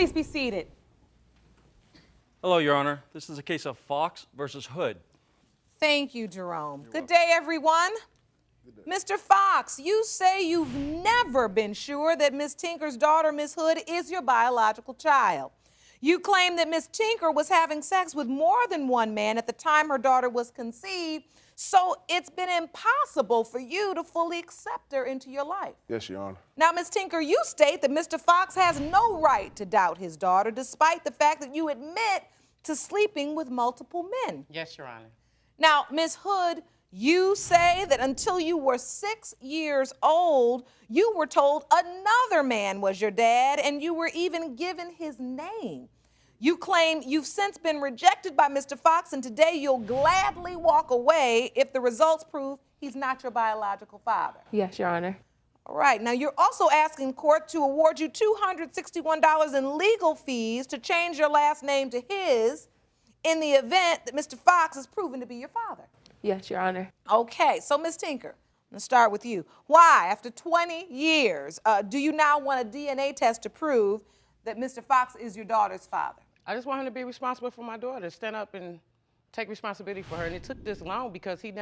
Please be seated. Hello, Your Honor. This is a case of Foxx versus Hood. Thank you, Jerome. Good day, everyone. Mr. Foxx, you say you've never been sure that Miss Tinker's daughter, Miss Hood, is your biological child. You claim that Miss Tinker was having sex with more than one man at the time her daughter was conceived, so it's been impossible for you to fully accept her into your life. Yes, Your Honor. Now, Miss Tinker, you state that Mr. Foxx has no right to doubt his daughter, despite the fact that you admit to sleeping with multiple men. Yes, Your Honor. Now, Miss Hood, you say that until you were 6 years old, you were told another man was your dad, and you were even given his name. You claim you've since been rejected by Mr. Foxx, and today you'll gladly walk away if the results prove he's not your biological father. Yes, Your Honor. All right, now you're also asking court to award you $261 in legal fees to change your last name to his in the event that Mr. Foxx is proven to be your father. Yes, Your Honor. Okay, so Miss Tinker, I'm gonna start with you. Why, after 20 years, do you now want a DNA test to prove that Mr. Foxx is your daughter's father? I just want him to be responsible for my daughter, stand up and take responsibility for her. And it took this long because he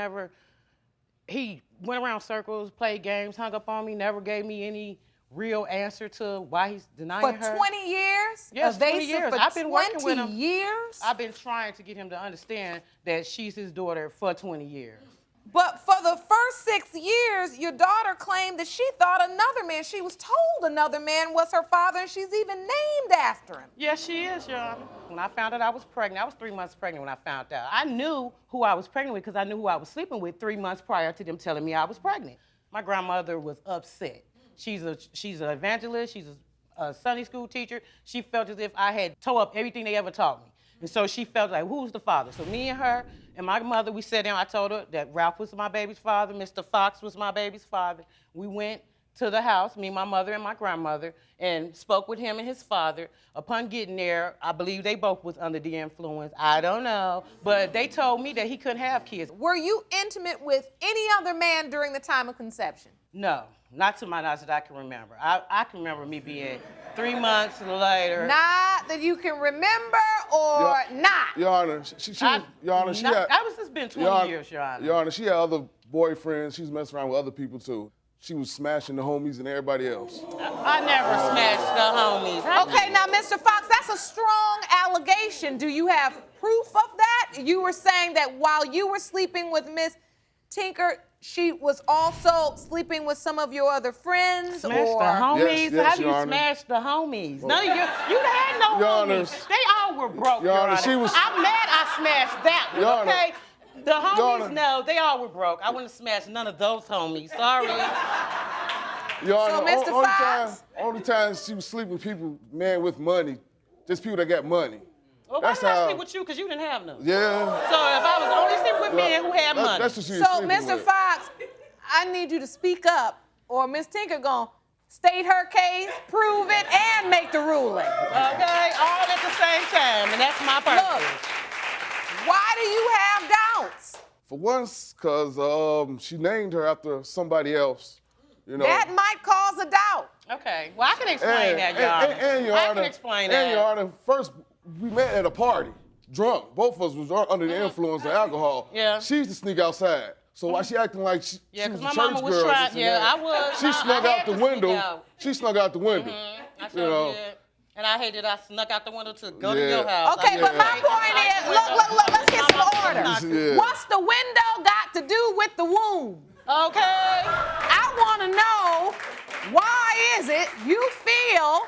went around circles, played games, hung up on me, never gave me any real answer to why he's denying her. For 20 years? Yes, 20 Evasive years. For I've been working with him. 20 years? I've been trying to get him to understand that she's his daughter for 20 years. But for the first 6 years, your daughter claimed that she thought another man, she was told another man was her father, and she's even named after him. Yes, she is, Your Honor. When I found out I was pregnant, I was 3 months pregnant when I found out. I knew who I was pregnant with because I knew who I was sleeping with 3 months prior to them telling me I was pregnant. My grandmother was upset. She's an evangelist, she's a Sunday school teacher. She felt as if I had tore up everything they ever taught me. And so she felt like, who's the father? So me and her and my mother, we sat down. I told her that Ralph was my baby's father, Mr. Foxx was my baby's father. We went to the house, me, my mother, and my grandmother, and spoke with him and his father. Upon getting there, I believe they both was under the influence. I don't know. But they told me that he couldn't have kids. Were you intimate with any other man during the time of conception? No, not to my knowledge that I can remember. I can remember me being 3 months later. Not that you can remember or not? Your Honor, It's been 20 years, Your Honor. Your Honor, she had other boyfriends. She was messing around with other people, too. She was smashing the homies and everybody else. I never smashed the homies. Okay, now, Mr. Foxx, that's a strong allegation. Do you have proof of that? You were saying that while you were sleeping with Miss Tinker, she was also sleeping with some of your other friends? Smash the homies? Yes, How do you Your Honor. smash the homies? No, you had no Your homies. Honor. They all were broke, Your Your Honor, Honor. she was- I'm mad I smashed that one, Your Honor. okay? The Your homies, Honor. no, they all were broke. I wouldn't have smashed none of those homies. Sorry. Your Honor, Mr. Foxx? only time she was sleeping with people, man with money, just people that got money. Well, why That's did I how- sleep with you? Because you didn't have none. Yeah. So if I was only sleeping with men who had money. That's what she was So, sleeping Mr. with. Foxx, I need you to speak up, or Miss Tinker gonna state her case, prove it, and make the ruling. Okay, all at the same time, and that's my purpose. Look, why do you have doubts? For once, because she named her after somebody else, you know. That might cause a doubt. Okay, well, I can explain that, y'all. And Your I Honor, can explain that. And Your Honor, first, we met at a party, drunk. Both of us was drunk under the influence of alcohol. Yeah. She used to sneak outside. So while she acting like she Yeah, was because a my church mama was girl, trying. this and Yeah, that, I was. She snuck I out had the to sneak window. out. She snuck out the window. I You know. sure did. And I hated I snuck out the window to go to Yeah. your house. Okay, I but did. my point is, look, let's get some order. Yeah. What's the window got to do with the womb? Okay. I want to know, why is it you feel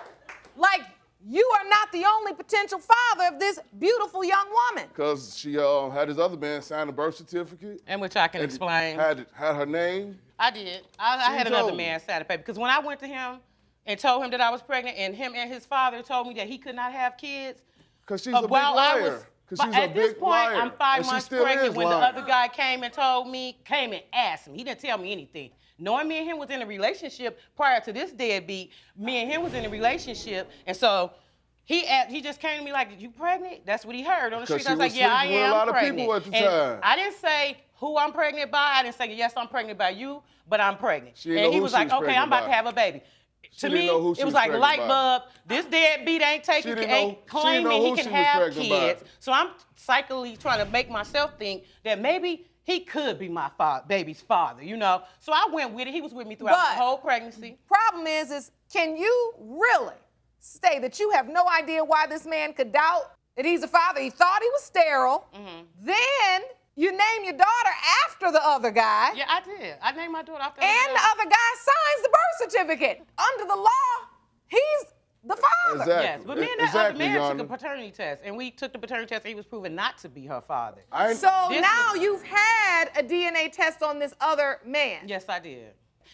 like you are not the only potential father of this beautiful young woman? Because she had this other man sign a birth certificate. And which I can and explain. Had her name. I did. I had She another told me. man sign the paper. Because when I went to him and told him that I was pregnant, and him and his father told me that he could not have kids. Because she's a big liar. Because she's a at this big point, liar. I'm 5 And she months still pregnant is when the lying. other guy came and asked me. He didn't tell me anything. Knowing me and him was in a relationship prior to this deadbeat, me and him was in a relationship, and so he just came to me like, "You pregnant?" That's what he heard on the Because street. I was she like, was "Yeah, I sleeping with a am lot of pregnant." people at the And time. I didn't say who I'm pregnant by. I didn't say, "Yes, I'm pregnant by you," but I'm pregnant. She didn't And know he who was she like, was "Okay, I'm pregnant about to by. have a baby." To didn't me, know who she it was was like pregnant light by. bulb. This deadbeat ain't taking, She didn't know ain't claiming who he she can was have pregnant by. kids. So I'm psychically trying to make myself think that maybe he could be my baby's father, you know? So I went with it. He was with me throughout But- the whole pregnancy. Problem is can you really say that you have no idea why this man could doubt that he's a father? He thought he was sterile. Then you name your daughter after the other guy. Yeah, I did. I named my daughter after And the other guy signs the birth certificate. Under the law, he's the father. Exactly. Yes, but me and that Exactly, other man Your took a Honor. paternity test, and we took the paternity test, and he was proven not to be her father. So This now was- you've had a DNA test on this other man. Yes, I did.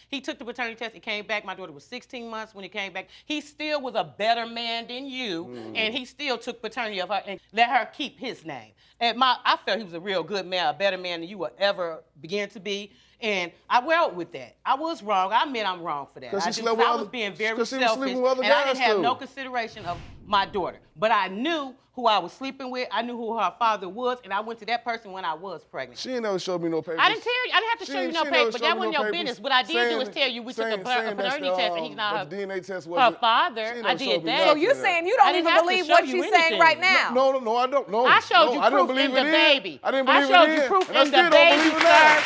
He took the paternity test. It came back. My daughter was 16 months when it came back. He still was a better man than you, and he still took paternity of her and let her keep his name. And I felt he was a real good man, a better man than you will ever begin to be. And I went with that. I was wrong. I admit I'm wrong for that. 'Cause she I do, slept with I other- was being very 'cause she was selfish, sleeping with other and I didn't guys, have too. no consideration of my daughter. But I knew who I was sleeping with. I knew who her father was, and I went to that person when I was pregnant. She ain't never showed me no papers. I didn't tell you. I didn't have to show you no She paper, never but showed that me wasn't no your papers business. What I did do is saying- tell you we took a saying that's paternity test, and he's not the her DNA test her wasn't. father. She I never did showed me that. So nothing you're of saying you I don't didn't even have to believe show what you she's saying anything. right now. No, I don't. No, I showed no, you I didn't proof believe in the it baby. I didn't I believe showed it you then, proof and I in the still don't baby, believe it now. sir.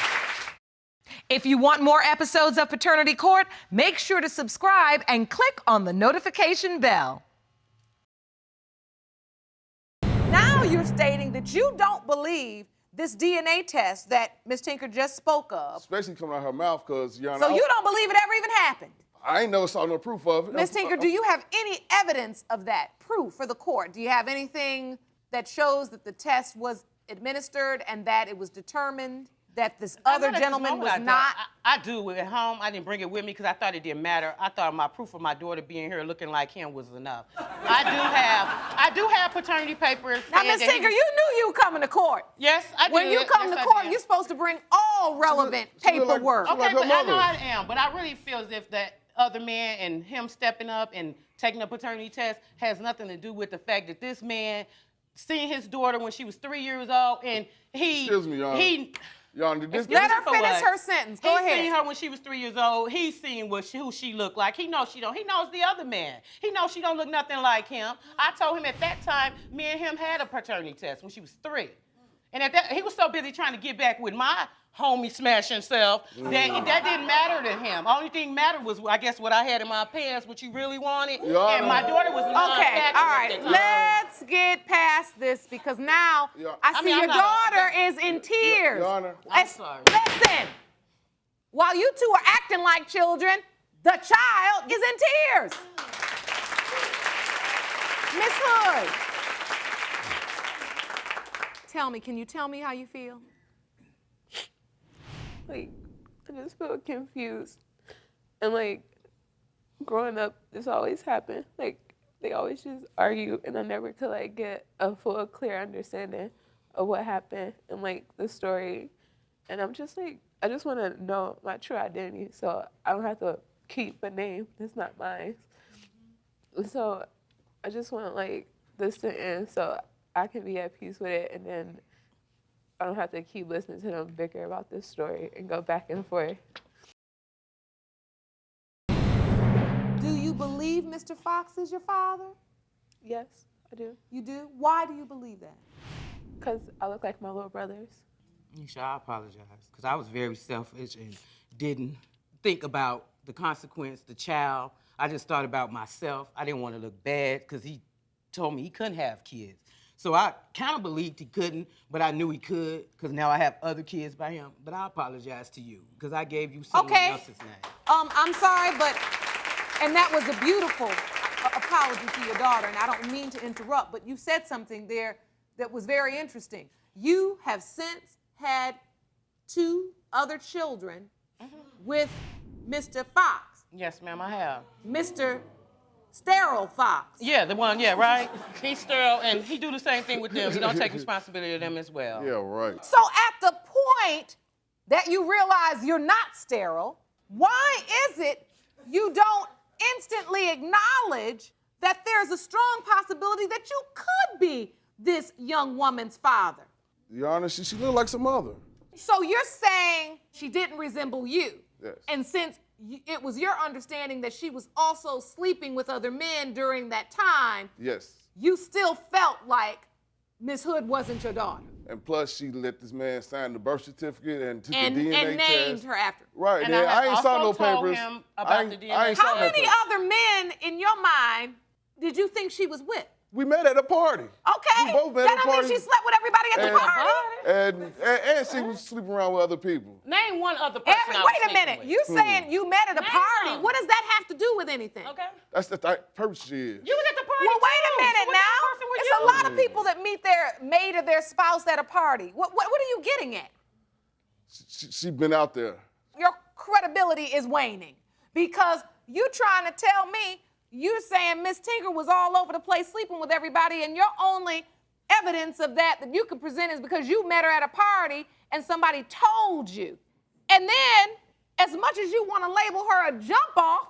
If you want more episodes of Paternity Court, make sure to subscribe and click on the notification bell. Now you're stating that you don't believe this DNA test that Ms. Tinker just spoke of. Especially coming out of her mouth, because Your Honor, So you don't believe it ever even happened. I ain't never saw no proof of it. Ms. Tinker, do you have any evidence of that, proof for the court? Do you have anything that shows that the test was administered and that it was determined that this other At this gentleman moment, was I don't. not? I do at home. I didn't bring it with me because I thought it didn't matter. I thought my proof of my daughter being here looking like him was enough. I do have paternity papers. Now, saying Ms. that he Tinker, was- you knew you were coming to court. Yes, I did. When you come Yes, to I court, did. you're supposed to bring all relevant she look like- paperwork. she Okay, like her but I know mother. I am, but I really feel as if that other man and him stepping up and taking a paternity test has nothing to do with the fact that this man seen his daughter when she was 3 years old, and he Excuse me, Your Honor. Your Honor, this, Excuse Let me her for finish what? her sentence. Go He ahead. seen her when she was 3 years old. He seen who she looked like. He knows she don't. He knows the other man. He knows she don't look nothing like him. I told him at that time, me and him had a paternity test when she was 3. And at that, he was so busy trying to get back with my homie smashing self that didn't matter to him. Only thing mattered was, I guess, what I had in my pants, what you really wanted. Your And my daughter was Okay, non-factor all at right. that time. Let's get past this because now Yeah. I see mean, your I'm not daughter is in tears. Your Honor. I'm sorry. Listen, while you two are acting like children, the child is in tears. Miss Hood, can you tell me how you feel? Like, I just feel confused. And like, growing up, this always happened. Like, they always just argue, and I never could like get a full, clear understanding of what happened and like the story. And I'm just like, I just want to know my true identity, so I don't have to keep a name that's not mine. So I just want like this to end, so I can be at peace with it, and then I don't have to keep listening to them bicker about this story and go back and forth. Do you believe Mr. Foxx is your father? Yes, I do. You do? Why do you believe that? Because I look like my little brothers. Nisha, I apologize because I was very selfish and didn't think about the consequence, the child. I just thought about myself. I didn't want to look bad because he told me he couldn't have kids. So I kind of believed he couldn't, but I knew he could because now I have other kids by him. But I apologize to you because I gave you someone Okay. else's name. I'm sorry, but, and that was a beautiful apology to your daughter, and I don't mean to interrupt, but you said something there that was very interesting. You have since had 2 other children with Mr. Foxx, Yes, ma'am, I have. Mr. Sterile Foxx. Yeah, the one, yeah, right? He's sterile, and he do the same thing with them. He don't take responsibility of them as well. Yeah, right. So at the point that you realize you're not sterile, why is it you don't instantly acknowledge that there's a strong possibility that you could be this young woman's father? Your Honor, she looked like some mother. So you're saying she didn't resemble you. Yes. And since it was your understanding that she was also sleeping with other men during that time, Yes. you still felt like Miss Hood wasn't your daughter. And plus, she let this man sign the birth certificate and took And the DNA test. named her after. Right, And then I I ain't have saw no also told papers. him about the DNA. I ain't How saw no many papers. other men in your mind did you think she was with? We met at a party. Okay, We both met that at a don't party. mean she slept with everybody at the And- party. And she was sleeping around with other people. Name one other person I was Wait a sleeping minute, with. you saying you met at a Name party? some. What does that have to do with anything? Okay. That's the purpose she is. You was at the party Well, wait a too. minute So what kind of now. person were It's you? a lot of people that meet their mate or their spouse at a party. What are you getting at? She been out there. Your credibility is waning because you trying to tell me you're saying Miss Tinker was all over the place sleeping with everybody, and your only evidence of that you can present is because you met her at a party and somebody told you. And then, as much as you want to label her a jump off,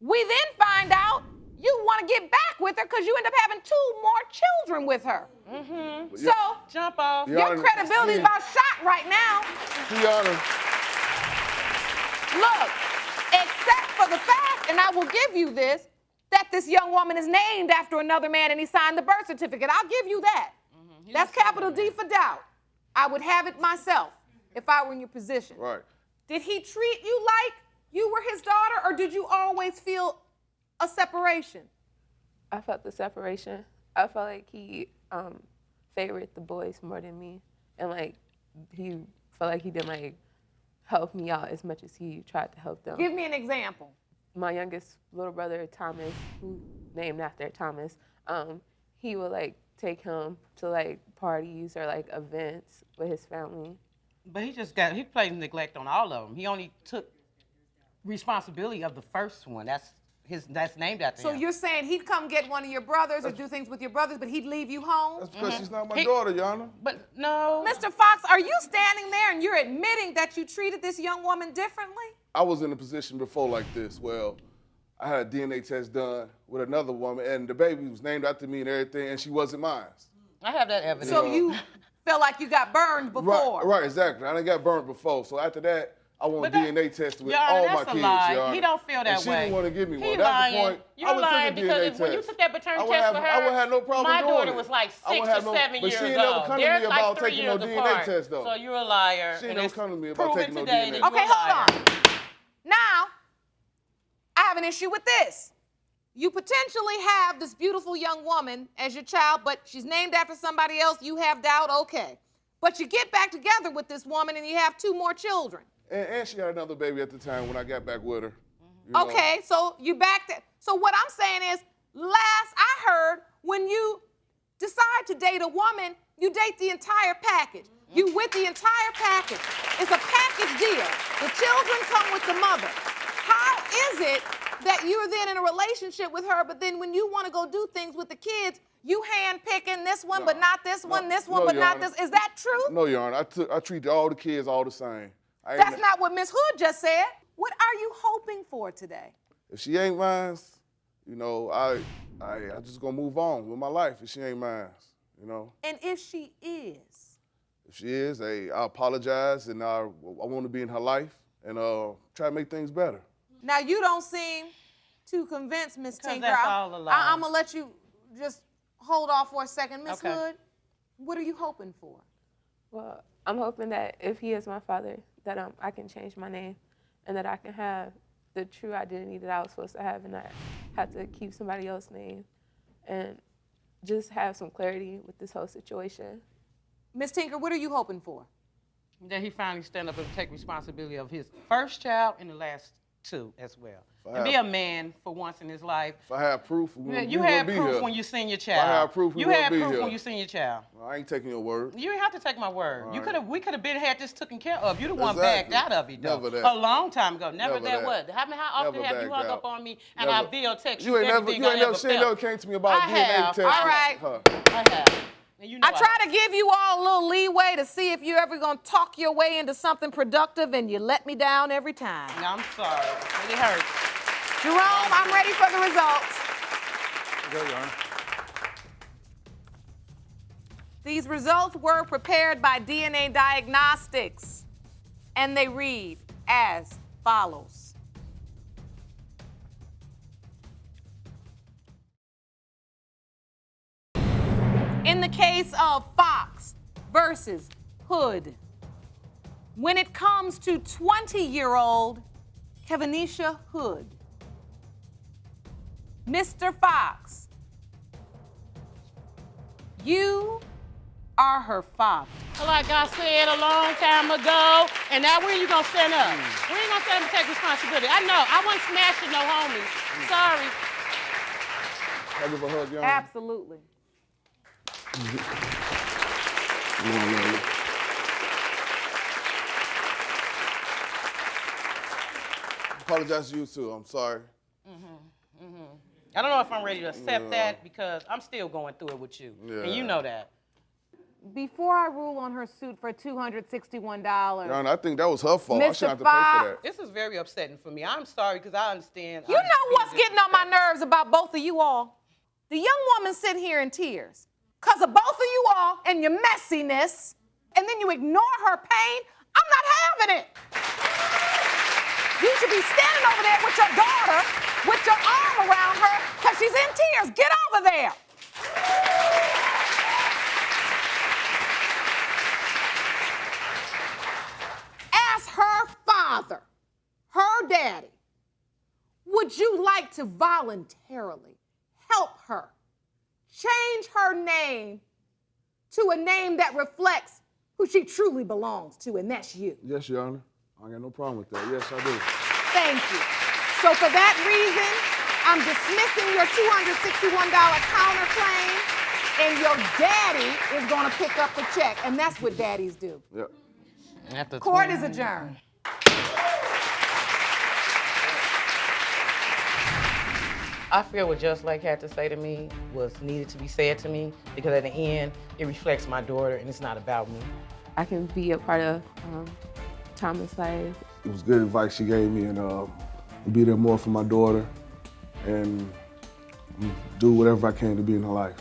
we then find out you want to get back with her because you end up having 2 more children with her. Mm-hmm. So, Jump off. Yeah. your credibility is about shot right now. Tiana, Look, except for the fact, and I will give you this, that this young woman is named after another man and he signed the birth certificate. I'll give you that. That's capital D for doubt. I would have it myself if I were in your position. right. Did he treat you like you were his daughter, or did you always feel a separation? I felt the separation. I felt like he favored the boys more than me, and like he felt like he didn't like help me out as much as he tried to help them. Give me an example. My youngest little brother Thomas, who named after Thomas, he would like take him to like parties or like events with his family. But he played neglect on all of them. He only took responsibility of the first one. That's named after So him. you're saying he'd come get one of your brothers or do things with your brothers, but he'd leave you home? That's because she's not my daughter, Yana. But no. Mr. Fox, are you standing there and you're admitting that you treated this young woman differently? I was in a position before like this. Well, I had a DNA test done with another woman, and the baby was named after me and everything, and she wasn't mine. I have that evidence. So you felt like you got burned before? Right, exactly. I done got burnt before. So after that, I want But a DNA test with Your all Honor, my that's kids. a lie. Your Honor. He don't feel that and she way. didn't want to give me He one. That's lying. the point. You're I would lying take a DNA because when you test. took that paternity I would test have, for her, I would have no problem my doing daughter it. was like I would 6 have or no, 7 but years she ain't old. never come to They're me like about 3 taking no years DNA apart. test though. So you're a liar. She ain't and never it's come to me about proven taking no today DNA. that you're Okay, a hold liar. on. Now, I have an issue with this. You potentially have this beautiful young woman as your child, but she's named after somebody else. You have doubt, okay. But you get back together with this woman and you have 2 more children. And she had another baby at the time when I got back with her. You know? Okay, so you back that. So what I'm saying is, last I heard, when you decide to date a woman, you date the entire package. You with the entire package. It's a package deal. The children come with the mother. How is it that you're then in a relationship with her, but then when you want to go do things with the kids, you hand picking this one, but not this one, this one, no, but Your not Honor. this? Is that true? No, Your Honor. I treat all the kids all the same. That's not what Miss Hood just said. What are you hoping for today? If she ain't mine, you know, I just gonna move on with my life if she ain't mine, you know. And if she is? If she is, hey, I apologize and I want to be in her life and try to make things better. Now, you don't seem too convinced, Miss Because Tinker. that's all a lie. I'm going to let you just hold off for a second. Miss Okay. Hood, what are you hoping for? Well, I'm hoping that if he is my father, that I can change my name and that I can have the true identity that I was supposed to have and not have to keep somebody else's name and just have some clarity with this whole situation. Miss Tinker, what are you hoping for? That he finally stand up and take responsibility of his first child and the last 2 as well. And be a man for once in his life. If I have proof, You had proof when you seen your child. I had proof, we you wouldn't had be proof here. when you seen your child. I ain't taking your word. You didn't have to take my word. All We could have been had this taken care of. You the one Exactly. backed out of it though. Never that. A long time ago. Never Never that that. what? How often Never have you hung backed up out. on me and Never. I bill text You ain't never, everything you ain't I never, ever she ain't never felt? came to me about I DNA have. test. All right. Huh. I have. And you know I try to give you all a little leeway to see if you're ever going to talk your way into something productive, and you let me down every time. No, I'm sorry. It hurts. Jerome, I'm ready for the results. There you go, Your Honor. These results were prepared by DNA Diagnostics, and they read as follows. In the case of Foxx versus Hood, when it comes to 20-year-old Kevanisha Hood, Mr. Foxx, you are her father. Like I said a long time ago, and now when you gonna stand up? When you gonna stand up and take responsibility? I know, I wasn't smashing no homies. Sorry. Can I give a hug, Your Honor? Absolutely. Apologize to you too. I'm sorry. I don't know if I'm ready to accept that because I'm still going through it with you, and you know that. Before I rule on her suit for $261, Your Honor, I think that was her fault. I Mr. shouldn't have to pay for Foxx. that. This is very upsetting for me. I'm sorry because I understand. you know what's getting on my nerves about both of you all? The young woman sitting here in tears because of both of you all and your messiness, and then you ignore her pain. I'm not having it. You should be standing over there with your daughter, with your arm around her, because she's in tears. Get over there. As her father, her daddy, would you like to voluntarily help her change her name to a name that reflects who she truly belongs to, and that's you? Yes, Your Honor. I got no problem with that. Yes, I do. Thank you. So for that reason, I'm dismissing your $261 counterclaim, and your daddy is gonna pick up the check, and that's what daddies do. Yep. Court is adjourned. I feel what Just Like had to say to me was needed to be said to me because at the end, it reflects my daughter and it's not about me. I can be a part of Thomas' life. It was good advice she gave me, and be there more for my daughter and do whatever I can to be in her life.